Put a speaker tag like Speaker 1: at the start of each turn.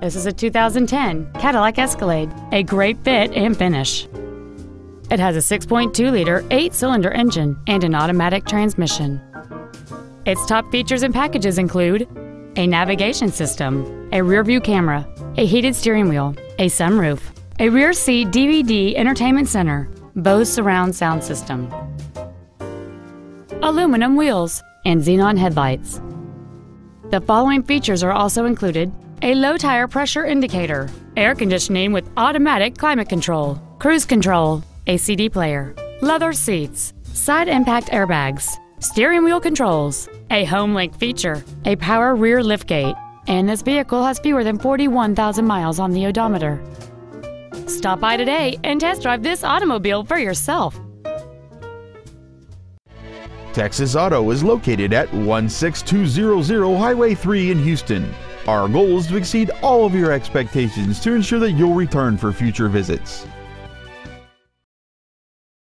Speaker 1: This is a 2010 Cadillac Escalade, a great fit and finish. It has a 6.2-liter 8-cylinder engine and an automatic transmission. Its top features and packages include a navigation system, a rear-view camera, a heated steering wheel, a sunroof, a rear seat DVD entertainment center, Bose surround sound system, aluminum wheels, and xenon headlights. The following features are also included: a low tire pressure indicator, air conditioning with automatic climate control, cruise control, a CD player, leather seats, side impact airbags, steering wheel controls, a home link feature, a power rear liftgate, and this vehicle has fewer than 41,000 miles on the odometer. Stop by today and test drive this automobile for yourself.
Speaker 2: Texas Auto is located at 16200 Highway 3 in Houston. Our goal is to exceed all of your expectations to ensure that you'll return for future visits.